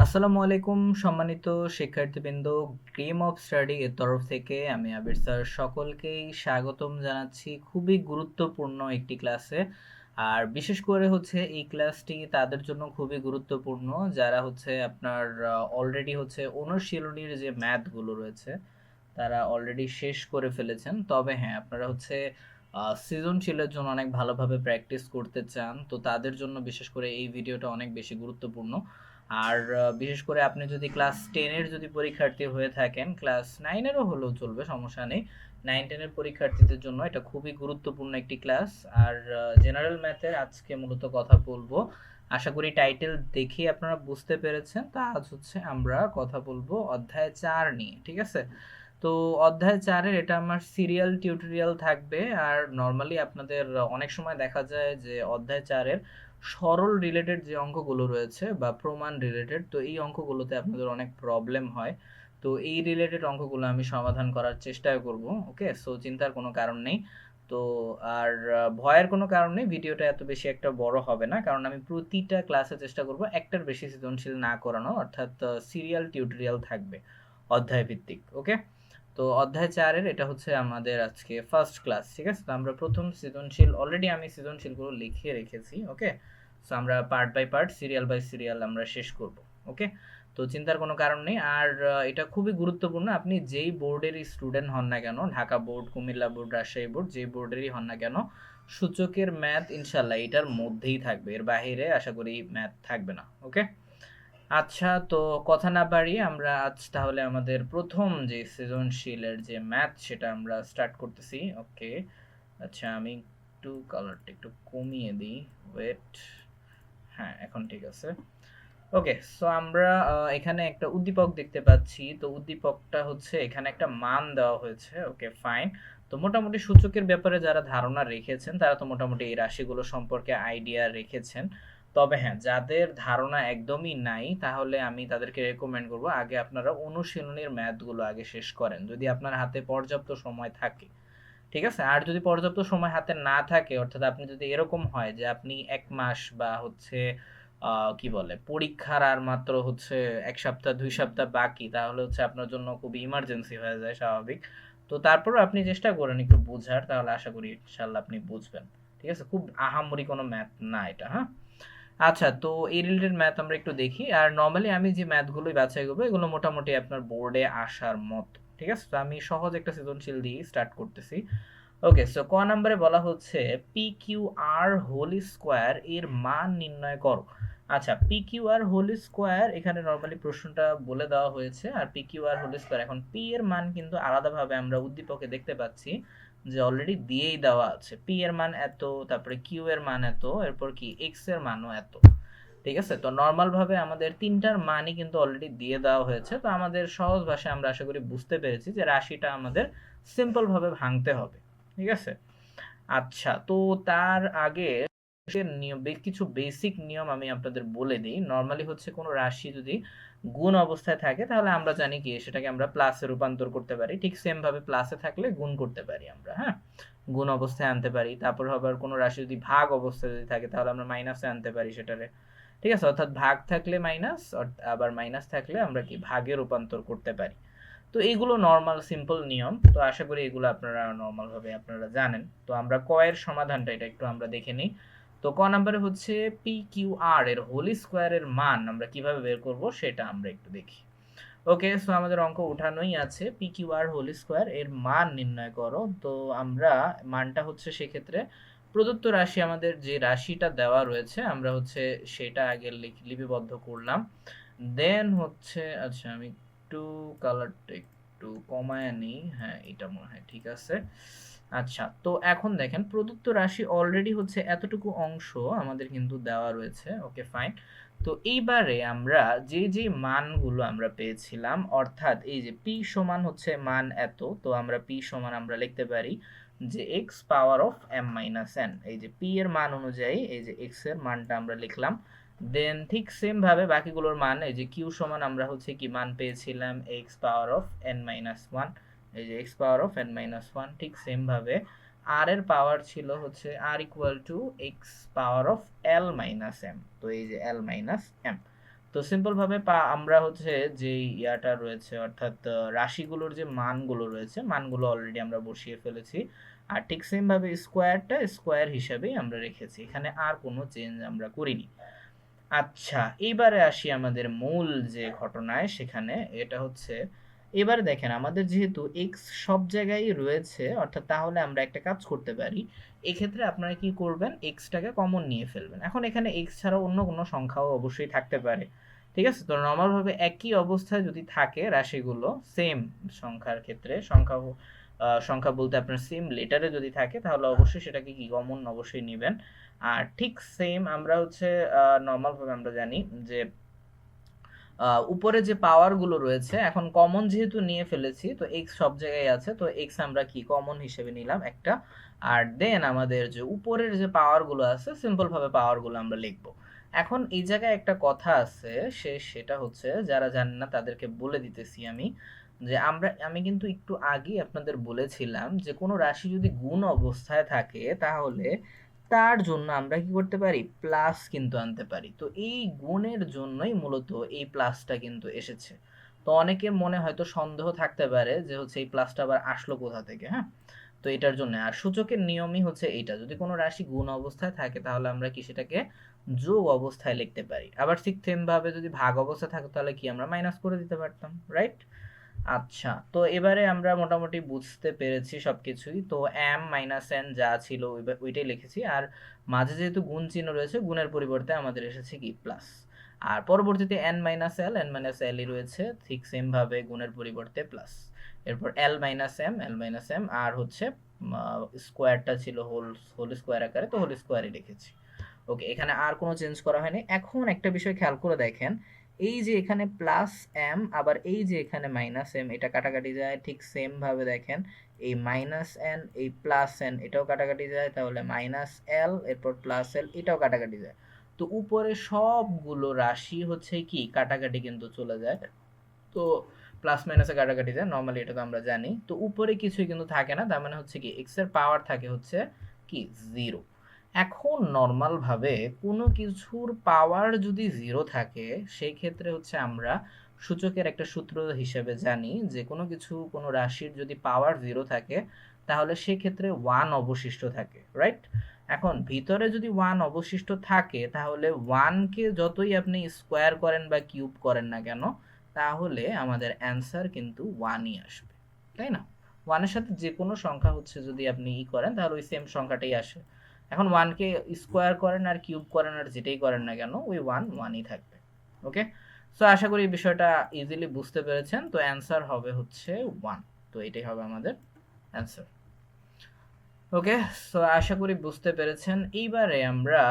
আসসালামু আলাইকুম সম্মানিত শিক্ষার্থীবৃন্দ, ড্রিম অফ স্টাডি এর তরফ থেকে আমি আবির স্যার সকলকেই স্বাগতম জানাচ্ছি খুবই গুরুত্বপূর্ণ একটি ক্লাসে। আর বিশেষ করে হচ্ছে এই ক্লাসটি তাদের জন্য খুবই গুরুত্বপূর্ণ যারা হচ্ছে আপনার অলরেডি হচ্ছে অনুশীলনীর যে ম্যাথগুলো রয়েছে তারা অলরেডি শেষ করে ফেলেছেন। তবে হ্যাঁ, আপনারা হচ্ছে সৃজনশীলের জন্য অনেক ভালোভাবে প্র্যাকটিস করতে চান, তো তাদের জন্য বিশেষ করে এই ভিডিওটা অনেক বেশি গুরুত্বপূর্ণ। আর বিশেষ করে আপনি যদি ক্লাস 10 এর যদি পরীক্ষার্থী হয়ে থাকেন, ক্লাস 9 এরও হলেও চলবে, সমস্যা নেই। 9 10 এর পরীক্ষার্থীদের জন্য এটা খুবই গুরুত্বপূর্ণ একটি ক্লাস। আর জেনারেল ম্যাথের আজকে মূলত কথা বলবো। আশা করি টাইটেল দেখে আপনারা বুঝতে পেরেছেন। তা আজ হচ্ছে আমরা কথা বলবো অধ্যায় 4 নিয়ে, ঠিক আছে? তো অধ্যায় 4 এর এটা আমার সিরিয়াল টিউটোরিয়াল থাকবে। আর নরমালি আপনাদের অনেক সময় দেখা যায় যে অধ্যায় 4 এর সরল রিলেটেড যে অঙ্কগুলো রয়েছে বা প্রমাণ রিলেটেড, তো এই অঙ্কগুলোতে আপনাদের অনেক প্রবলেম হয়। তো এই রিলেটেড অঙ্কগুলো আমি সমাধান করার চেষ্টা করব। ওকে, সো চিন্তার কোনো কারণ নেই। তো আর ভয়ের কোনো কারণ নেই, ভিডিওটা এত বেশি একটা বড় হবে না, কারণ আমি প্রতিটা ক্লাসে চেষ্টা করব একটার বেশি সৃজনশীল না করানো, অর্থাৎ সিরিয়াল টিউটোরিয়াল থাকবে অধ্যায় ভিত্তিক। ওকে, তো অধ্যায় 4 এর এটা হচ্ছে আমাদের আজকে ফার্স্ট ক্লাস, ঠিক আছে? তো আমরা প্রথম সৃজনশীল, অলরেডি আমি সৃজনশীলগুলো লিখে রেখেছি। ওকে, সো আমরা part by part, serial by serial আমরা শেষ করব। ওকে, তো চিন্তার কোনো কারণ নেই। আর এটা খুবই গুরুত্বপূর্ণ, আপনি যেই বোর্ডেরই স্টুডেন্ট হন না কেন, Dhaka board, Comilla board, Rajshahi board, যেই বোর্ডেরই হন না কেন, সূচকের ম্যাথ ইনশাল্লাহ এটার মধ্যেই থাকবে, এর বাইরে আশা করি ম্যাথ থাকবে না। ওকে, আচ্ছা, তো কথা না বাড়িয়ে আমরা আজ তাহলে আমাদের প্রথম যে সৃজনশীলের যে ম্যাথ সেটা আমরা স্টার্ট করতেছি। ওকে, আচ্ছা আমি একটু কালারটা একটু কমিয়ে দিই, ওয়েট। হ্যাঁ, এখন ঠিক আছে। ওকে, সো আমরা এখানে একটা উদ্দীপক দেখতে পাচ্ছি। তো উদ্দীপকটা হচ্ছে এখানে একটা মান দেওয়া হয়েছে। ওকে, ফাইন। তো মোটামুটি সূচকের ব্যাপারে যারা ধারণা রেখেছেন তারা তো মোটামুটি এই রাশিগুলো সম্পর্কে আইডিয়া রেখেছেন। তবে হ্যাঁ, যাদের ধারণা একদমই নাই তাহলে আমি তাদেরকে রেকমেন্ড করব আগে আপনারা অনুশীলনীর ম্যাথগুলো আগে শেষ করেন, যদি আপনার হাতে পর্যাপ্ত সময় থাকে। ঠিক আছে? আর যদি পর্যাপ্ত সময় হাতে না থাকে, অর্থাৎ আপনি যদি এরকম হয় যে আপনি ১ মাস বা হচ্ছে কি বলে, পরীক্ষার আর মাত্র হচ্ছে ১ সপ্তাহ ২ সপ্তাহ বাকি, তাহলে হচ্ছে আপনার জন্য খুবই ইমার্জেন্সি হয়ে যায়, স্বাভাবিক। তো তারপরেও আপনি চেষ্টা করেন একটু বোঝার, তাহলে আশা করি ইনশাআল্লাহ আপনি বুঝবেন। ঠিক আছে? খুব আহামরি কোনো ম্যাথ না এটা, হ্যাঁ? আচ্ছা, তো এই রিলেটেড ম্যাথ আমরা একটু দেখি। আর নরমালি আমি যে ম্যাথগুলোই বাছাই করবো এগুলো মোটামুটি আপনার বোর্ডে আসার মতো। ঠিক আছে? তো আমি সহজ একটা সৃজনশীল দিয়ে স্টার্ট করতেছি। ওকে, সো ক নাম্বারে বলা হচ্ছে P Q R whole square এর মান নির্ণয় করো। আচ্ছা, P Q R whole square এখানে নরমালি প্রশ্নটা বলে দেওয়া হয়েছে। আর P Q R whole square, এখন পি এর মান কিন্তু আলাদাভাবে আমরা উদ্দীপকে দেখতে পাচ্ছি যে অলরেডি দিয়েই দেওয়া আছে। পি এর মান এত, তারপরে কিউ এর মান এত, এরপর কি এক্স এর মানও এত। ঠিক আছে? তো নরমাল ভাবে আমাদের তিনটার মানই কিন্তু অলরেডি দিয়ে দেওয়া হয়েছে। তো আমাদের সহজ ভাষায় আমরা আশা করি বুঝতে পেরেছি যে রাশিটা আমাদের সিম্পল ভাবে ভাঙতে হবে। ঠিক আছে? আচ্ছা, তো তার আগে নিয়ম, কিছু বেসিক নিয়ম আমি আপনাদের বলে দিই। নরমালি হচ্ছে কোনো রাশি যদি গুণ অবস্থায় থাকে তাহলে আমরা জানি কি সেটাকে আমরা প্লাসে রূপান্তর করতে পারি। ঠিক সেম ভাবে প্লাসে থাকলে গুণ করতে পারি আমরা, হ্যাঁ? গুণ অবস্থায় আনতে পারি। তারপর আবার কোনো রাশি যদি ভাগ অবস্থায় যদি থাকে তাহলে আমরা মাইনাসে আনতে পারি সেটারে। ঠিক আছে? অর্থাৎ ভাগ থাকলে মাইনাস, আবার মাইনাস থাকলে আমরা কি ভাগে রূপান্তর করতে পারি। তো এইগুলো নরমাল সিম্পল নিয়ম। তো আশা করি এগুলো আপনারা নরমাল ভাবে আপনারা জানেন। তো আমরা ক এর সমাধানটা এটা একটু আমরা দেখে নিই। তো ক নাম্বারে হচ্ছে পি কিউ আর এর হোল স্কোয়ার এর মান আমরা কিভাবে বের করব সেটা আমরা একটু দেখি। ওকে, সো আমাদের অঙ্ক উঠানোই আছে, P Q R whole square এর মান নির্ণয় করো। তো আমরা মানটা হচ্ছে সেক্ষেত্রে প্রদত্ত রাশি, আমাদের যে রাশিটা দেওয়া রয়েছে আমরা হচ্ছে সেটা আগে লিপিবদ্ধ করলাম। দেন হচ্ছে, আচ্ছা আমি একটু কালারটা একটু কমায় নিই। হ্যাঁ, এটা মনে হয় ঠিক আছে। আচ্ছা, তো এখন দেখেন প্রদত্ত রাশি অলরেডি হচ্ছে এতটুকু অংশ আমাদের কিন্তু দেওয়া রয়েছে। ওকে, ফাইন। তো এইবারে আমরা যে যে মানগুলো আমরা পেয়েছিলাম, অর্থাৎ এই যে পি সমান হচ্ছে মান এত, তো আমরা পি সমান আমরা লিখতে পারি যে X power of M minus N. এই যে পি এর মান অনুযায়ী এই যে এক্স এর মানটা আমরা লিখলাম। দেন ঠিক সেম ভাবে বাকিগুলোর মান, এই যে কিউ সমান আমরা হচ্ছে কি মান পেয়েছিলাম X power of N minus one. এই যে X power of N minus one, ঠিক সেম ভাবে আর এর পাওয়ার ছিল হচ্ছে আর equal to X power of L minus M. তো এই যে এল মাইনাস এম। তো সিম্পল ভাবে আমরা হচ্ছে যে ইয়াটা রয়েছে অর্থাৎ রাশিগুলোর যে মানগুলো রয়েছে মানগুলো অলরেডি আমরা বসিয়ে ফেলেছি, আর ঠিক সেম ভাবে স্কোয়ারটা স্কোয়ার হিসাবেই আমরা রেখেছি, এখানে আর কোনো চেঞ্জ আমরা করিনি। আচ্ছা, এবারে আসি আমাদের মূল যে ঘটনায় সেখানে, এটা হচ্ছে এবারে দেখেন আমাদের যেহেতু এক্স সব জায়গায় রয়েছে অর্থাৎ তাহলে আমরা একটা কাজ করতে পারি, এক্ষেত্রে আপনারা কি করবেন, এক্সটাকে কমন নিয়ে ফেলবেন। এখন এখানে এক্স ছাড়াও অন্য কোনো সংখ্যাও অবশ্যই থাকতে পারে, ঠিক আছে? তো নর্মালভাবে একই অবস্থায় যদি থাকে রাশিগুলো সেম সংখ্যার ক্ষেত্রে, সংখ্যা বলতে আপনার সেম লেটারে যদি থাকে তাহলে অবশ্যই সেটাকে কি কমন অবশ্যই নেবেন। আর ঠিক সেম আমরা হচ্ছে নর্মালভাবে আমরা জানি যে উপরে যে পাওয়ারগুলো রয়েছে এখন কমন যেহেতু নিয়ে ফেলেছি তো এক্স সব জায়গায় আছে, তো এক্স আমরা কি কমন হিসেবে নিলাম একটা। আর দেন আমাদের যে উপরের যে পাওয়ারগুলো আছে সিম্পল ভাবে পাওয়ারগুলো আমরা লিখব। এখন এই জায়গায় একটা কথা আছে, সেটা হচ্ছে যারা জানেন না তাদেরকে বলে দিতেছি আমি, যে আমি কিন্তু একটু আগেই আপনাদের বলেছিলাম যে কোনো রাশি যদি গুণ অবস্থায় থাকে তাহলে তার জন্য আমরা কি করতে পারি, প্লাস কিন্তু আনতে পারি। তো এই গুণের জন্যই মূলত এই প্লাসটা কিন্তু এসেছে। তো অনেকের মনে হয়তো সন্দেহ থাকতে পারে যে হচ্ছে এই প্লাসটা আবার আসলো কোথা থেকে, হ্যাঁ? তো এটার জন্য আর সূচকের নিয়মই হচ্ছে এইটা, যদি কোনো রাশি গুণ অবস্থায় থাকে তাহলে আমরা কি সেটাকে যোগ অবস্থায় লিখতে পারি, আবার ঠিক সেম ভাবে যদি ভাগ অবস্থায় থাকে তাহলে কি আমরা মাইনাস করে দিতে পারতাম, রাইট? আচ্ছা, তো এবারে আমরা মোটামুটি বুঝতে পেরেছি সবকিছুই। তো এম মাইনাস এন যা ছিল ওইটাই লিখেছি, আর মাঝে যেহেতু গুণ চিহ্ন রয়েছে গুণের পরিবর্তে আমাদের এসেছে কি প্লাস। আর পরবর্তীতে এন মাইনাস এলই রয়েছে ঠিক সেম ভাবে গুণের পরিবর্তে প্লাস। এরপর এল মাইনাস এম আর হচ্ছে স্কোয়ারটা ছিল হোল স্কোয়ার আকারে, তো হোল স্কোয়ারই লিখেছি। ওকে, এখানে আর কোনো চেঞ্জ করা হয়নি। এখন একটা বিষয় খেয়াল করে দেখেন, এই যে এখানে প্লাস এম আবার এই যে এখানে মাইনাস এম, এটা কাটাকাটি যায়, ঠিক সেম ভাবে দেখেন এই মাইনাস এন এই প্লাস এন এটাও কাটাকাটি যায়, তাহলে মাইনাস এল এরপর প্লাস এল এটাও কাটাকাটি যায়। তো উপরে সবগুলো রাশি হচ্ছে কি কাটাকাটি কিন্তু চলে যায়, তো প্লাস মাইনাসে কাটাকাটি যায়, নর্মালি এটা তো আমরা জানি। তো উপরে কিছুই কিন্তু থাকে না, তার মানে হচ্ছে কি এক্স এর পাওয়ার থাকে হচ্ছে কি জিরো। এখন নর্মাল ভাবে কোনো কিছুর পাওয়ার যদি জিরো থাকে সেই ক্ষেত্রে হচ্ছে আমরা সূচকের একটা সূত্র হিসেবে জানি যে কোনো কিছু কোনো রাশির যদি পাওয়ার জিরো থাকে তাহলে সেক্ষেত্রে ওয়ান অবশিষ্ট থাকে, রাইট? এখন ভিতরে যদি ওয়ান অবশিষ্ট থাকে তাহলে ওয়ানকে যতই আপনি স্কোয়ার করেন বা কিউব করেন না কেন তাহলে আমাদের অ্যান্সার কিন্তু ওয়ানই আসবে, তাই না? ওয়ানের সাথে যে কোনো সংখ্যা হচ্ছে যদি আপনি করেন তাহলে ওই সেম সংখ্যাটাই আসে। এখন ওয়ানকে স্কোয়ার করেন আর কিউব করেন আর যেটাই করেন না কেন ওই ওয়ানই থাকবে। ওকে, সো আশা করি এই বিষয়টা ইজিলি বুঝতে পেরেছেন। তো অ্যান্সার হবে হচ্ছে ওয়ান, তো এটাই হবে আমাদের অ্যান্সার। ওকে, সো আশা করি বুঝতে পেরেছেন। এইবারে আমরা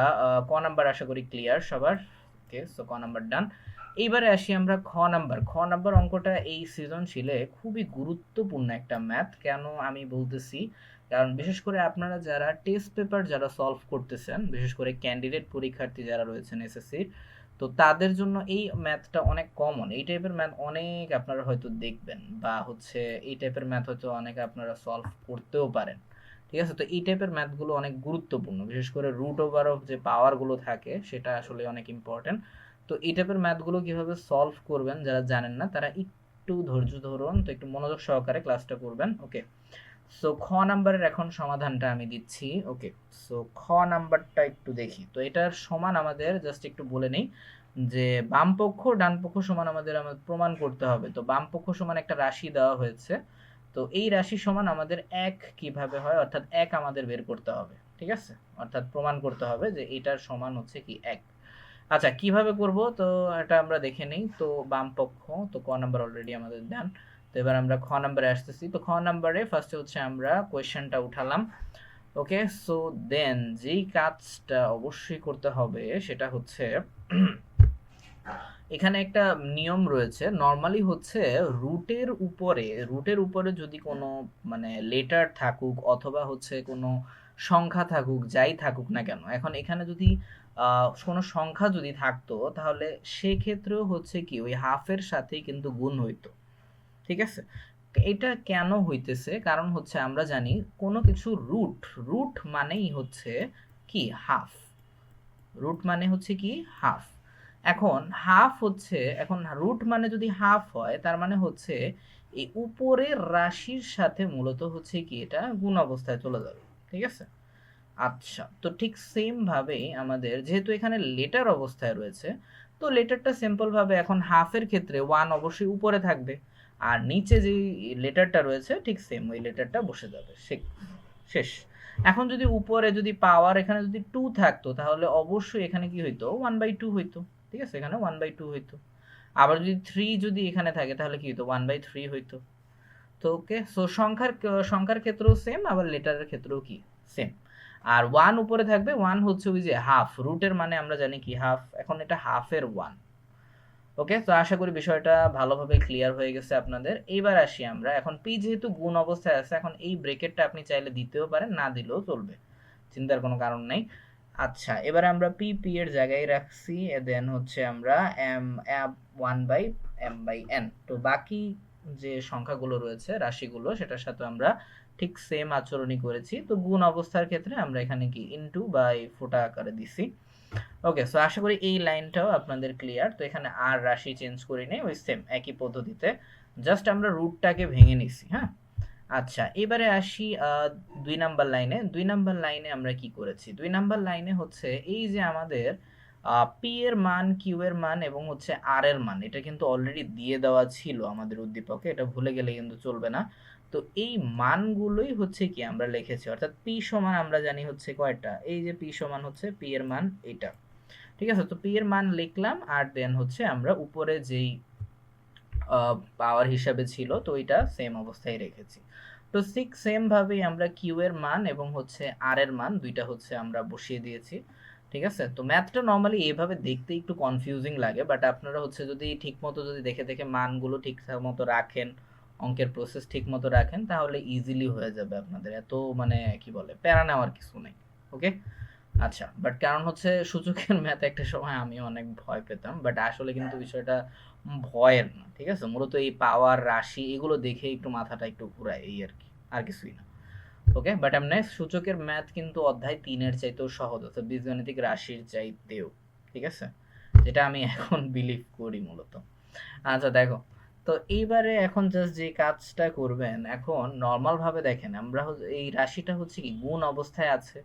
ক নাম্বার আশা করি ক্লিয়ার সবার। ওকে, সো ক নাম্বার ডান। এইবারে আসি আমরা খ নাম্বার অঙ্কটা এই সৃজনশীলে খুবই গুরুত্বপূর্ণ একটা ম্যাথ। কেন আমি বলতেছি, কারণ বিশেষ করে আপনারা যারা টেস্ট পেপার যারা সলভ করতেছেন, বিশেষ করে ক্যান্ডিডেট পরীক্ষার্থী যারা রয়েছেন এসএসসির, তো তাদের জন্য এই ম্যাথটা অনেক কমন। এই টাইপের ম্যাথ অনেক আপনারা হয়তো দেখবেন, বা হচ্ছে এই টাইপের ম্যাথ হয়তো অনেক আপনারা সলভ করতেও পারেন, ঠিক আছে? তো এই টাইপের ম্যাথগুলো অনেক গুরুত্বপূর্ণ, বিশেষ করে রুট ওভার অফ যে পাওয়ারগুলো থাকে সেটা আসলে অনেক ইম্পর্টেন্ট। তো এই টাইপের ম্যাথগুলো কিভাবে সলভ করবেন যারা জানেন না তারা একটু ধৈর্য ধরুন, তো একটু মনোযোগ সহকারে ক্লাসটা করবেন। ওকে, সো খ নাম্বারের এখন সমাধানটা আমি দিচ্ছি। ওকে, সো খ নাম্বারটা একটু দেখি। তো এটার সমান আমাদের জাস্ট একটু বলে নেই যে বাম পক্ষ ডান পক্ষ সমান আমাদের প্রমাণ করতে হবে। তো বাম পক্ষ সমান একটা রাশি দেওয়া হয়েছে, তো এই রাশি সমান আমাদের এক কিভাবে হয় অর্থাৎ এক আমাদের বের করতে হবে, ঠিক আছে? অর্থাৎ প্রমাণ করতে হবে যে এটার সমান হচ্ছে কি এক। আচ্ছা, কিভাবে করব তো এটা আমরা দেখে নেই। তো বাম পক্ষ, তো ক নাম্বার অলরেডি আমাদের ডান। তো এবার আমরা খ নাম্বারে আসতেছি। তো খ নাম্বারে ফার্স্টে হচ্ছে আমরা কোয়েশ্চেনটা উঠালাম। ওকে, সো দেন যেই কাজটা অবশ্যই করতে হবে সেটা হচ্ছে এখানে একটা নিয়ম রয়েছে, নর্মালি হচ্ছে রুটের উপরে যদি কোনো মানে লেটার থাকুক অথবা হচ্ছে কোনো সংখ্যা থাকুক যাই থাকুক না কেন, এখন এখানে যদি কোনো সংখ্যা যদি থাকতো তাহলে সেক্ষেত্রেও হচ্ছে কি ওই হাফের সাথেই কিন্তু গুণ হইতো, ঠিক আছে? এটা কেন হইতেছে, কারণ হচ্ছে আমরা জানি কোনো কিছু রুট মানেই হচ্ছে কি হাফ, রুট মানে হচ্ছে কি হাফ। এখন হাফ হচ্ছে, এখন রুট মানে যদি হাফ হয় তার মানে হচ্ছে এই উপরের রাশির সাথে মূলত হচ্ছে কি এটা গুণ অবস্থায় চলে যাবে, ঠিক আছে। আচ্ছা, তো ঠিক সেম ভাবেই আমাদের যেহেতু এখানে লেটার অবস্থায় রয়েছে, তো লেটারটা সিম্পল ভাবে এখন হাফের ক্ষেত্রে ওয়ান অবশ্যই উপরে থাকবে, আর নিচে যে লেটারটা রয়েছে ঠিক সেম ওই লেটারটা বসে যাবে, শেষ। এখন যদি উপরে যদি পাওয়ার এখানে যদি টু থাকতো তাহলে অবশ্যই এখানে কি হইতো, 1/2 হইতো, ঠিক আছে, এখানে 1/2 হইতো। আবার যদি থ্রি যদি এখানে থাকে তাহলে কি হইতো, 1/3 হইতো। তো ওকে, সো সংখ্যার ক্ষেত্রেও সেম, আবার লেটারের ক্ষেত্রেও কি সেম। আর ওয়ান উপরে থাকবে, ওয়ান হচ্ছে ওই যে হাফ, রুটের মানে আমরা জানি কি হাফ, এখন এটা হাফের ওয়ান। ওকে, তো আশা করি বিষয়টা ভালোভাবে ক্লিয়ার হয়ে গেছে আপনাদের। এইবার আসি আমরা, এখন পি যেহেতু গুণ অবস্থায় আছে, এখন এই ব্রেকেটটা আপনি চাইলে দিতেও পারেন, না দিলেও চলবে, চিন্তার কোনো কারণ নেই। আচ্ছা, এবারে আমরা পি পি এর জায়গায় রাখছি, দেন হচ্ছে আমরা M one by M by N. তো বাকি যে সংখ্যাগুলো রয়েছে রাশিগুলো সেটার সাথে আমরা ঠিক সেম আচরণই করেছি। তো গুণ অবস্থার ক্ষেত্রে আমরা এখানে কি ইনটু বাই ফোঁটা আকারে দিছি। ওকে, সো আশা করি এই লাইনটাও আপনাদের ক্লিয়ার। তো এখানে আর রাশি চেঞ্জ করি নেই, ওই সেম একই পদ্ধতিতে জাস্ট আমরা রুটটাকে ভেঙে নিছি, হ্যাঁ। আচ্ছা, এবারে আসি 2 নাম্বার লাইনে। 2 নাম্বার লাইনে আমরা কি করেছি, 2 নাম্বার লাইনে হচ্ছে এই যে আমাদের পি এর মান, কিউ এর মান এবং হচ্ছে আর এর মান, এটা কিন্তু অলরেডি দিয়ে দেওয়া ছিল আমাদের উদ্দীপকে, এটা ভুলে গেলে কিন্তু চলবে না। তো এই মানগুলোই হচ্ছে কি আমরা লিখেছি, অর্থাৎ পি সমান আমরা জানি হচ্ছে কয়টা, এই যে পি সমান হচ্ছে পি এর মান এটা, ঠিক আছে। তো পি এর মান লিখলাম, আর দেন হচ্ছে আমরা উপরে যেই পাওয়ার হিসাবে ছিল তো এটা সেম অবস্থায় রেখেছি। তো ঠিক সেম ভাবেই আমরা কিউ এর মান এবং হচ্ছে আর এর মান দুইটা হচ্ছে আমরা বসিয়ে দিয়েছি, ঠিক আছে। তো ম্যাথটা নর্মালি এইভাবে দেখতে একটু কনফিউজিং লাগে, বাট আপনারা হচ্ছে যদি ঠিক মতো যদি দেখে দেখে মানগুলো ঠিকঠাক মতো রাখেন, অঙ্কের প্রসেস ঠিক মতো রাখেন, তাহলে ইজিলি হয়ে যাবে আপনাদের, এত মানে কি বলে প্যারা নেওয়ার কিছু নেই। ওকে, আচ্ছা, বাট কারণ হচ্ছে সূচকের ম্যাথ একটা সময় আমি অনেক ভয় পেতাম, বাট আসলে কিন্তু বিষয়টা ভয়ের না, ঠিক আছে। মূলত এই পাওয়ার রাশি এগুলো দেখে একটু মাথাটা একটু ঘুরায়, এই আর কি, আর কিছুই না। ওকে, বাট এমনি সূচকের ম্যাথ কিন্তু অধ্যায় 3-এর চাইতেও সহজ, অর্থাৎ বীজগণিতিক রাশির চাইতেও, ঠিক আছে, যেটা আমি এখন বিলিভ করি মূলত। আচ্ছা দেখো, তো এইবারে এখন জাস্ট যে কাজটা করবেন, এখন নর্মাল ভাবে দেখেন আমরা এই রাশিটা হচ্ছে কি গুণ অবস্থায় আছে।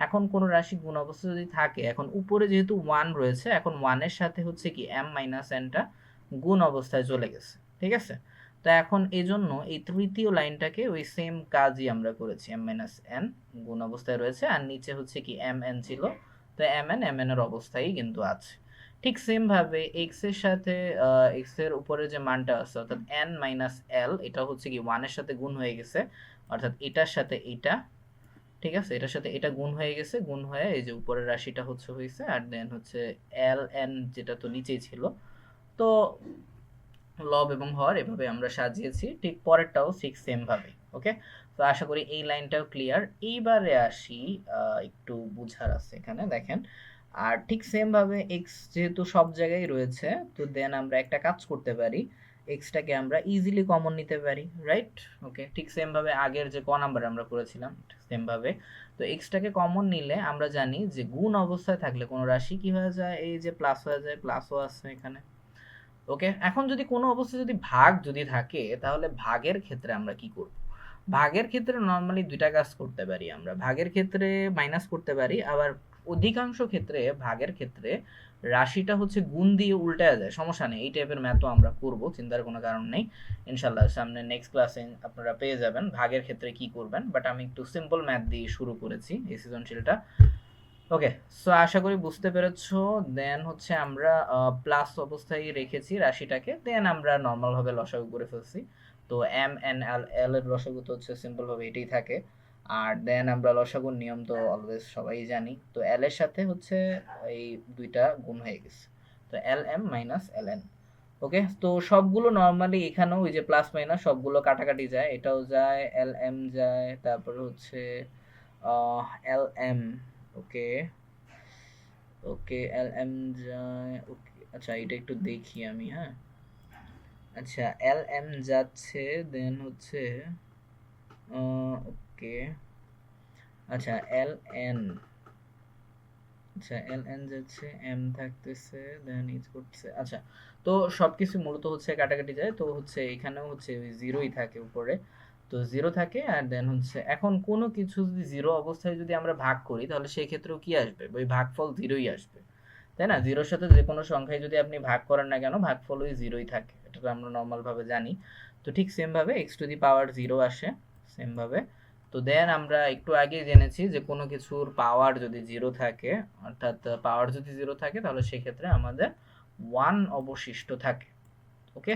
এখন কোন রাশি গুণ অবস্থায় যদি থাকে, এখন উপরে যেহেতু ওয়ান রয়েছে, এখন ওয়ানের সাথে হচ্ছে কি এম মাইনাস এনটা গুণ অবস্থায় চলে গেছে, ঠিক আছে। তো এখন এই জন্য এই তৃতীয় লাইনটাকে ওই সেম কাজই আমরা করেছি, এম মাইনাস এন গুণ অবস্থায় রয়েছে, আর নিচে হচ্ছে কি এম এন ছিল, তো এম এন এর অবস্থায় কিন্তু আছে। ঠিক সেম ভাবে এক্স এর সাথে এক্স এর উপরে যে মানটা আছে, অর্থাৎ এন মাইনাস এল, এটা হচ্ছে কি ওয়ানের সাথে গুণ হয়ে গেছে, অর্থাৎ এটার সাথে এটা, ঠিক আছে, এটার সাথে এটা গুণ হয়ে গেছে, গুণ হয়ে এই যে উপরের রাশিটা হচ্ছে হয়েছে, আর দেন হচ্ছে এল এন যেটা তো নিচেই ছিল। তো লব এবং হর এভাবে আমরা সাজিয়েছি, ঠিক পরেরটাও ঠিক সেম ভাবে। ওকে, তো আশা করি এই লাইনটাও ক্লিয়ার। এইবারে আসি, একটু বুঝার আছে এখানে দেখেন। আর ঠিক সেম ভাবে এক্স যেহেতু সব জায়গায় রয়েছে, তো দেন আমরা একটা কাজ করতে পারি, এক্সটাকে আমরা ইজিলি কমন নিতে পারি, রাইট। ওকে, ঠিক সেম ভাবে আগের যে নাম্বার আমরা করেছিলাম সেম ভাবে। তো এক্সটাকে কমন নিলে আমরা জানি যে গুণ অবস্থায় থাকলে কোনো রাশি কি হয়ে যায়, এই যে প্লাস হয়ে যায়, প্লাসও আছে এখানে। ওকে, এখন যদি কোনো অবস্থায় যদি ভাগ যদি থাকে, তাহলে ভাগের ক্ষেত্রে আমরা কি করব, ভাগের ক্ষেত্রে নর্মালি দুইটা কাজ করতে পারি আমরা, ভাগের ক্ষেত্রে মাইনাস করতে পারি, আবার অধিকাংশ ক্ষেত্রে ভাগের ক্ষেত্রে রাশিটা হচ্ছে গুণ দিয়ে উল্টায়া যায়, সমস্যা নেই, এই টাইপের ম্যাথও আমরা করব, চিন্তার কোনো কারণ নেই। ইনশাল্লাহ সামনে নেক্সট ক্লাসে আপনারা পেয়ে যাবেন ভাগের ক্ষেত্রে কি করবেন, বাট আমি একটু সিম্পল ম্যাথ দিয়ে শুরু করেছি এই সৃজনশীলটা। ওকে, সো আশা করি বুঝতে পেরেছো। দেন হচ্ছে আমরা প্লাস অবস্থায় রেখেছি রাশিটাকে, দেন আমরা নর্মাল ভাবে লসাগু করে ফেলছি। তো এম এন এল, এল এর লসাগু তো হচ্ছে সিম্পল ভাবে এটাই থাকে, আর দেন আমরা লসাগুর নিয়ম তো অলওয়েজ সবাই জানি, তো এল এর সাথে হচ্ছে এই দুইটা গুণ হয়ে গেছে, তো L M minus L N. ওকে, তো সবগুলো নর্মালি এখানেও ওই যে প্লাস মাইনাস সবগুলো কাটাকাটি যায়, এটাও যায়, এল এম যায়, তারপরে হচ্ছে এল এম, ওকে, ওকে এল এম যায়, ওকে আচ্ছা এটা একটু দেখি আমি, হ্যাঁ। আচ্ছা, এল এম যাচ্ছে, দেন হচ্ছে ওকে, আচ্ছা এল এন, আচ্ছা এল এন যাচ্ছে, এম থাকতেছে, দেন ইজ করতেছে। আচ্ছা, তো সবকিছু মূলত হচ্ছে কাটাকাটি যায়, তো হচ্ছে এখানেও হচ্ছে ওই জিরোই থাকে উপরে, তো জিরো থাকে। আর দেন হচ্ছে এখন কোনো কিছু যদি জিরো অবস্থায় যদি আমরা ভাগ করি তাহলে সেই ক্ষেত্রেও কি আসবে, ওই ভাগফল জিরোই আসবে, তাই না? জিরোর সাথে যে কোনো সংখ্যায় যদি আপনি ভাগ করেন না কেন ভাগফল ওই জিরোই থাকে, এটা তো আমরা নর্মাল ভাবে জানি। তো ঠিক সেম ভাবে x to the power zero আসে, সেম ভাবে। তো দেন আমরা একটু আগে জেনেছি যে কোনো কিছুর পাওয়ার যদি জিরো থাকে, অর্থাৎ পাওয়ার যদি জিরো থাকে তাহলে সেক্ষেত্রে আমাদের ওয়ান অবশিষ্ট থাকে। ওকে,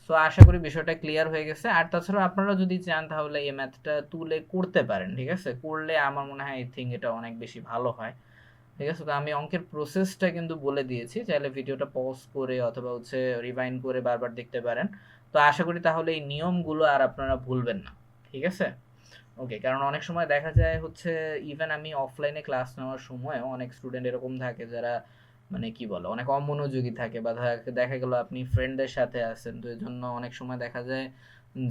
সো আশা করি বিষয়টা ক্লিয়ার হয়ে গেছে। আর তাছাড়া আপনারা যদি চান তাহলে এই ম্যাথটা তুলে করতে পারেন, ঠিক আছে? করলে আমার মনে হয় আই থিঙ্ক এটা অনেক বেশি ভালো হয়। ঠিক আছে, তো আমি অঙ্কের প্রসেসটা কিন্তু বলে দিয়েছি, চাইলে ভিডিওটা পজ করে অথবা হচ্ছে রিভাইন্ড করে বারবার দেখতে পারেন। তো আশা করি তাহলে এই নিয়মগুলো আর আপনারা ভুলবেন না, ঠিক আছে? ওকে, কারণ অনেক সময় দেখা যায় হচ্ছে ইভেন আমি অফলাইনে ক্লাস নেওয়ার সময় অনেক স্টুডেন্ট এরকম থাকে যারা মানে কি বলে অনেক অমনোযোগী থাকে, বা দেখা গেল আপনি ফ্রেন্ডদের সাথে আছেন, তো এই জন্য অনেক সময় দেখা যায়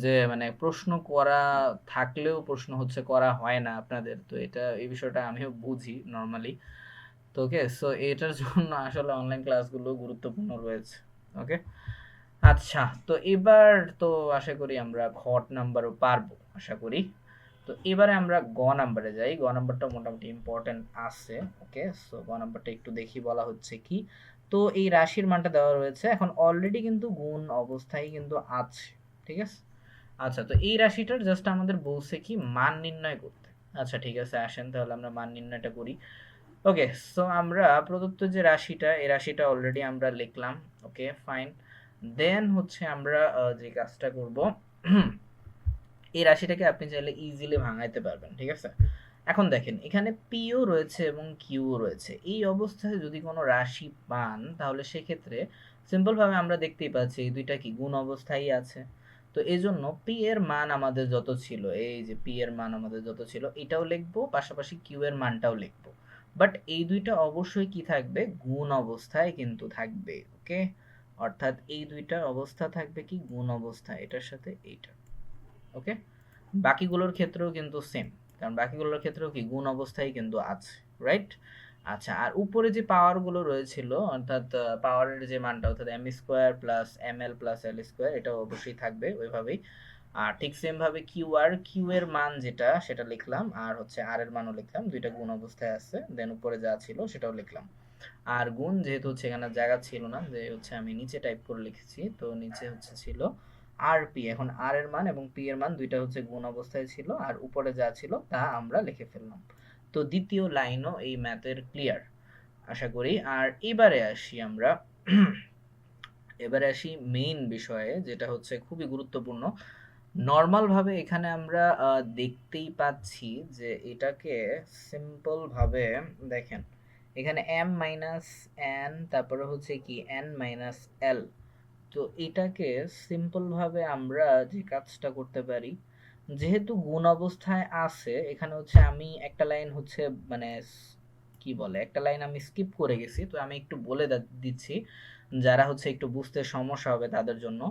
যে মানে প্রশ্ন করা থাকলেও প্রশ্ন হচ্ছে করা হয় না আপনাদের, তো এটা এই বিষয়টা আমিও বুঝি নর্মালি। তো ওকে, সো এটার জন্য আসলে অনলাইন ক্লাসগুলো গুরুত্বপূর্ণ রয়েছে। ওকে, আচ্ছা, তো এবার তো আশা করি আমরা ঘট নাম্বারও পারবো আশা করি। তো এবারে আমরা গ নাম্বারে যাই, গ নাম্বারটা মোটামুটি ইম্পর্টেন্ট আছে। ওকে, সো গ নাম্বারটা একটু দেখি বলা হচ্ছে কি। তো এই রাশির মানটা দেওয়া রয়েছে, এখন অলরেডি কিন্তু গুণ অবস্থায় কিন্তু আছে, ঠিক আছে? আচ্ছা, তো এই রাশিটার জাস্ট আমাদের বলছে কি মান নির্ণয় করতে। আচ্ছা ঠিক আছে, আসেন তাহলে আমরা মান নির্ণয়টা করি। ওকে, সো আমরা প্রদত্ত যে রাশিটা, এই রাশিটা অলরেডি আমরা লিখলাম। ওকে ফাইন, দেন হচ্ছে আমরা যে কাজটা করব, এই রাশিটাকে আপনি চাইলে ইজিলি ভাঙাইতে পারবেন, ঠিক আছে? এখন দেখেন এখানে পিও রয়েছে এবং কিউ রয়েছে, এই অবস্থায় যদি কোনো রাশি পান তাহলে সেক্ষেত্রে সিম্পল ভাবে আমরা দেখতেই পাচ্ছি এই দুইটা কি গুণ অবস্থায় আছে। তো এই জন্য পি এর মান আমাদের যত ছিল, এই যে পি এর মান আমাদের যত ছিল এটাও লিখবো, পাশাপাশি কিউ এর মানটাও লিখবো। বাট এই দুইটা অবশ্যই কি থাকবে, গুণ অবস্থায় কিন্তু থাকবে। ওকে, অর্থাৎ এই দুইটা অবস্থা থাকবে কি গুণ অবস্থায়, এটার সাথে এইটা। ওকে, বাকিগুলোর ক্ষেত্রেও কিন্তু সেম, কারণ বাকিগুলোর ক্ষেত্রেও কি গুণ অবস্থায় কিন্তু আছে, রাইট? আচ্ছা, আর উপরে যে পাওয়ার গুলো রয়েছিল, অর্থাৎ পাওয়ারের যে মানটা, অর্থাৎ M square plus M L plus L square, এটা অবশ্যই থাকবে ওইভাবেই। আর ঠিক সেম ভাবে কিউ এর মান যেটা সেটা লিখলাম, আর হচ্ছে আর এর মানও লিখলাম, দুইটা গুণ অবস্থায় আছে, দেন উপরে যা ছিল সেটাও লিখলাম। আর গুণ যেহেতু হচ্ছে এখানে জায়গা ছিল না, যে হচ্ছে আমি নিচে টাইপ করে লিখেছি, তো নিচে হচ্ছে ছিল আর পি। এখন আর এর মান এবং পি এর মান দুইটা হচ্ছে গুণ অবস্থায় ছিল, আর উপরে যা ছিল তা আমরা লিখে ফেললাম। তো দ্বিতীয় লাইনও এই ম্যাথের ক্লিয়ার আশা করি। আর এবারে আসি আমরা এবারে আসি মেইন বিষয়ে, যেটা হচ্ছে খুবই গুরুত্বপূর্ণ। নর্মাল ভাবে এখানে আমরা দেখতেই পাচ্ছি যে এটাকে সিম্পল ভাবে দেখেন, এখানে এম মাইনাস এন, তারপরে হচ্ছে কি এন মাইনাস এল। তো এটাকে সিম্পল ভাবে আমরা যে কাজটা করতে পারি, যেহেতু গুণ অবস্থায় আছে, এখানে হচ্ছে আমি একটা লাইন হচ্ছে মানে কি বলে একটা লাইন আমি স্কিপ করে গেছি, তো আমি একটু বলে দিচ্ছি যারা হচ্ছে একটু বুঝতে সমস্যা হবে তাদের জন্য।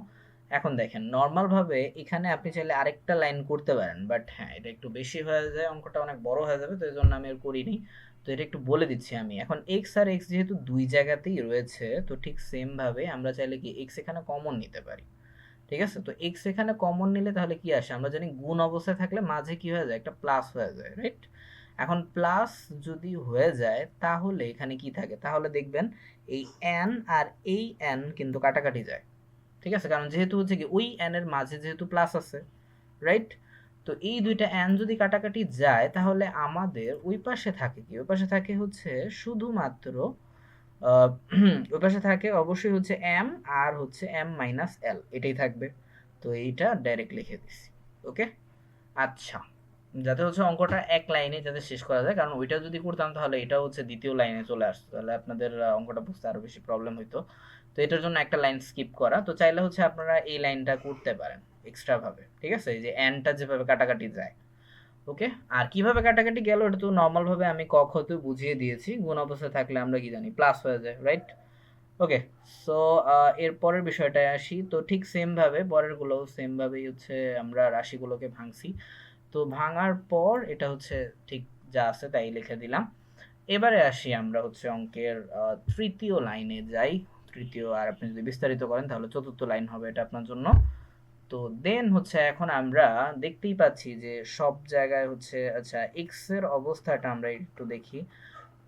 এখন দেখেন নর্মাল ভাবে এখানে আপনি চাইলে আরেকটা লাইন করতে পারেন, বাট হ্যাঁ এটা একটু বেশি হয়ে যায়, অঙ্কটা অনেক বড় হয়ে যাবে, তো এই জন্য আমি আর করিনি। তো এটা একটু বলে দিচ্ছি আমি। এখন এক্স আর এক্স যেহেতু দুই জায়গাতেই রয়েছে, তো ঠিক সেম ভাবে আমরা চাইলে কি এক্স এখানে কমন নিতে পারি, ঠিক আছে? তো এক্স এখানে কমন নিলে তাহলে কি আসে, আমরা জানি গুণ অবস্থায় থাকলে মাঝে কি হয়ে যায়, একটা প্লাস হয়ে যায়, রাইট? এখন প্লাস যদি হয়ে যায় তাহলে এখানে কি থাকে, তাহলে দেখবেন এই এন আর এই এন কিন্তু কাটাকাটি যায়, ঠিক আছে? কারণ যেহেতু হচ্ছে কি ওই এন এর মাঝে যেহেতু প্লাস আছে, রাইট? তো এই দুইটা এন যদি কাটাকাটি যায় তাহলে আমাদের ওই পাশে থাকে কি, ওই পাশে থাকে হচ্ছে শুধুমাত্র আহ, ওই পাশে থাকে অবশ্যই হচ্ছে এম, আর হচ্ছে এম মাইনাস এল, এটাই থাকবে। তো এইটা ডাইরেক্ট লিখে দিছি। ওকে, আচ্ছা, যাতে হচ্ছে অঙ্কটা এক লাইনে যাতে শেষ করা যায়, কারণ ওইটা যদি করতাম তাহলে এটা হচ্ছে দ্বিতীয় লাইনে চলে আসতো, তাহলে আপনাদের অঙ্কটা বুঝতে আরো বেশি প্রবলেম হইতো। তো এটার জন্য একটা লাইন স্কিপ করা, তো চাইলে হচ্ছে আপনারা এই লাইনটা করতে পারেন এক্সট্রা ভাবে, ঠিক আছে? এই যে এনটা যেভাবে কাটাকাটি যায়। ওকে, আর কিভাবে কাটাকাটি গেল এটা তো নর্মাল ভাবে আমি ক খ তে বুঝিয়ে দিয়েছি, গুণ অবস্থায় থাকলে আমরা কি জানি প্লাস হয়ে যায়, রাইট? ওকে, সো এর পরের বিষয়টায় আসি। তো ঠিক সেম ভাবে পরের গুলো সেম ভাবেই হচ্ছে আমরা রাশিগুলোকে ভাঙছি। তো ভাঙার পর এটা হচ্ছে ঠিক যা আছে তাই লিখে দিলাম। এবারে আসি আমরা হচ্ছে অঙ্কের তৃতীয় লাইনে যাই। তৃতীয়, আর আপনি যদি বিস্তারিত করেন তাহলে চতুর্থ লাইন হবে এটা আপনার জন্য। তো দেন হচ্ছে এখন আমরা দেখতেই পাচ্ছি যে সব জায়গায় হচ্ছে, আচ্ছা এক্স এর অবস্থাটা আমরা একটু দেখি।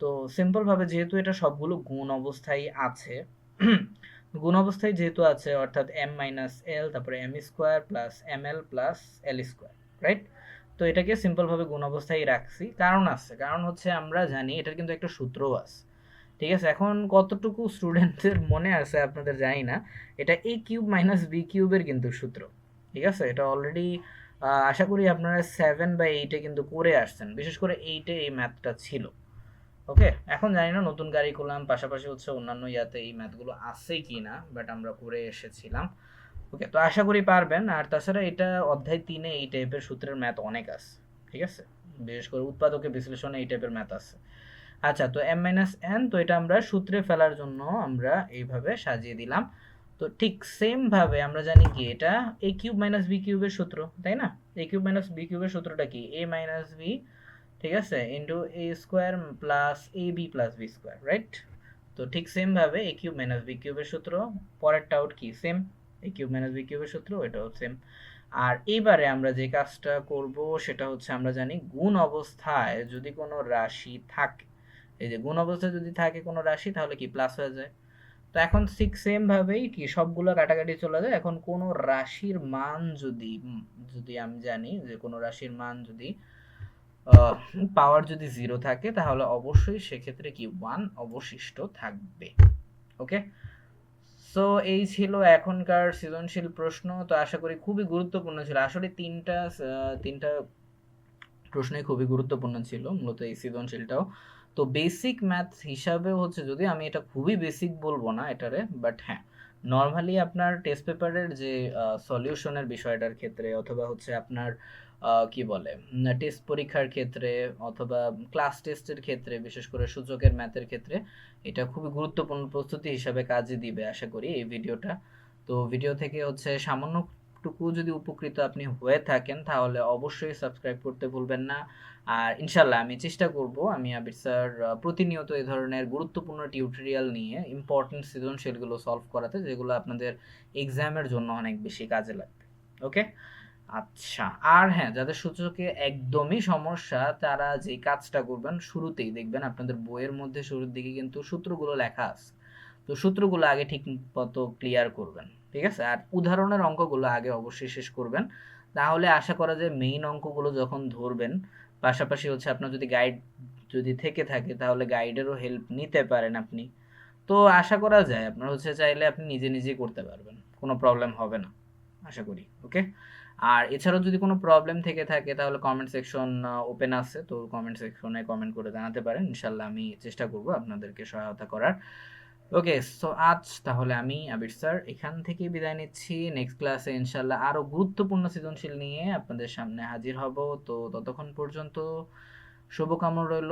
তো সিম্পল ভাবে যেহেতু এটা সবগুলো গুণ অবস্থায় আছে, গুণ অবস্থায় যেহেতু আছে অর্থাৎ এম মাইনাস এল, তারপরে M square plus M L plus L square, right? তো এটাকে সিম্পল ভাবে গুণ অবস্থায় রাখছি, কারণ আছে, কারণ হচ্ছে আমরা জানি এটার কিন্তু একটা সূত্রও আছে। ঠিক আছে, এখন কতটুকু স্টুডেন্টদের মনে আছে আপনাদের জানি না, এটা এ কিউব মাইনাস বি কিউবের কিন্তু সূত্র। ঠিক আছে, এটা অলরেডি আশা করি আপনারা 7 বা 8-এ কিন্তু করে আসছেন, বিশেষ করে 8-এ এই ম্যাথটা ছিল। ওকে, এখন জানি না নতুন কারিকুলাম পাশাপাশি হচ্ছে অন্যান্য ইয়াতে এই ম্যাথগুলো আছে কি না, বাট আমরা করে এসেছিলাম। ওকে, তো আশা করি পারবেন। আর তাছাড়া এটা অধ্যায় 3-এ এই টাইপের সূত্রের ম্যাথ অনেক আছে। ঠিক আছে, বিশেষ করে উৎপাদকের বিশ্লেষণে এই টাইপের ম্যাথ আছে। আচ্ছা, তো m মাইনাস n, তো এটা আমরা সূত্রে ফেলার জন্য আমরা এইভাবে সাজিয়ে দিলাম। তো ঠিক সেম ভাবে আমরা জানি কি এটা a কিউব মাইনাস b কিউবের সূত্র, তাই না? a কিউব মাইনাস b কিউবের সূত্রটা কি? a মাইনাস b, ঠিক আছে, into a square plus ab plus b square, right? তো ঠিক সেম ভাবে a কিউব মাইনাস b কিউবের সূত্র, পরেরটা আউট কি same, a cube minus b কিউবের সূত্র, এটাও সেম। আর এবারে আমরা যে কাজটা করব সেটা হচ্ছে আমরা জানি গুণ অবস্থায় যদি কোনো রাশি থাকে, এই যে গুণ অবস্থায় যদি থাকে কোনো রাশি তাহলে কি প্লাস হয়ে যায়। তো এখন ঠিক সেম ভাবেই কি সবগুলো কাটাকাটি চলে যায়। এখন কোনো রাশির মান যদি যদি আমি জানি যে কোনো রাশির মান যদি পাওয়ার যদি 0 থাকে তাহলে অবশ্যই সেক্ষেত্রে কি 1 অবশিষ্ট থাকবে। ওকে, সো এই ছিল এখনকার সৃজনশীল প্রশ্ন। তো আশা করি খুবই গুরুত্বপূর্ণ ছিল, আসলে তিনটা প্রশ্নই খুবই গুরুত্বপূর্ণ ছিল মূলত এই সৃজনশীলটাও। তো বেসিক ম্যাথ হিসাবে হচ্ছে, যদি আমি এটা খুবই বেসিক বলবো না এটারে, বাট হ্যাঁ নর্মালি আপনার টেস্ট পেপারের যে সলিউশনের বিষয়টার ক্ষেত্রে, অথবা হচ্ছে আপনার কি বলে টেস্ট পরীক্ষার ক্ষেত্রে, অথবা ক্লাস টেস্টের ক্ষেত্রে, বিশেষ করে সূচকের ম্যাথের ক্ষেত্রে এটা খুবই গুরুত্বপূর্ণ প্রস্তুতি হিসাবে কাজে দিবে আশা করি এই ভিডিওটা। তো ভিডিও থেকে হচ্ছে সামান্য টুকু যদি উপকৃত আপনি হয়ে থাকেন তাহলে অবশ্যই সাবস্ক্রাইব করতে ভুলবেন না। আর ইনশাল্লাহ আমি চেষ্টা করব, আমি আবির স্যার প্রতিনিয়ত এই ধরনের গুরুত্বপূর্ণ টিউটোরিয়াল নিয়ে ইম্পর্টেন্ট সৃজনশীলগুলো সলভ করাতে, যেগুলো আপনাদের এক্সামের জন্য অনেক বেশি কাজে লাগবে। ওকে, আচ্ছা, আর হ্যাঁ যাদের সূচকে একদমই সমস্যা তারা যে কাজটা করবেন, শুরুতেই দেখবেন আপনাদের বইয়ের মধ্যে শুরুর দিকে কিন্তু সূত্রগুলো লেখা আছে। তো সূত্রগুলো আগে ঠিক মতো ক্লিয়ার করবেন, ঠিক আছে? আর উদাহরণের অঙ্কগুলো আগে অবশ্যই শেষ করবেন, তাহলে আশা করা যায় মেইন অঙ্কগুলো যখন ধরবেন, পাশাপাশি হচ্ছে আপনার যদি গাইড যদি থেকে থাকে তাহলে গাইডেরও হেল্প নিতে পারেন আপনি। তো আশা করা যায় আপনার হচ্ছে চাইলে আপনি নিজে নিজেই করতে পারবেন, কোনো প্রবলেম হবে না আশা করি। ওকে, আর এছাড়াও যদি কোনো প্রবলেম থেকে থাকে তাহলে কমেন্ট সেকশন ওপেন আছে, তো কমেন্ট সেকশনে কমেন্ট করে জানাতে পারেন, ইনশাল্লাহ আমি চেষ্টা করব আপনাদেরকে সহায়তা করার। ওকে, সো আজ তাহলে আমি আবির স্যার এখান থেকে বিদায় নিচ্ছি। নেক্সট ক্লাসে ইনশাল্লাহ আরো গুরুত্বপূর্ণ সৃজনশীল নিয়ে আপনাদের সামনে হাজির হব। তো ততক্ষণ পর্যন্ত শুভকামনা রইল।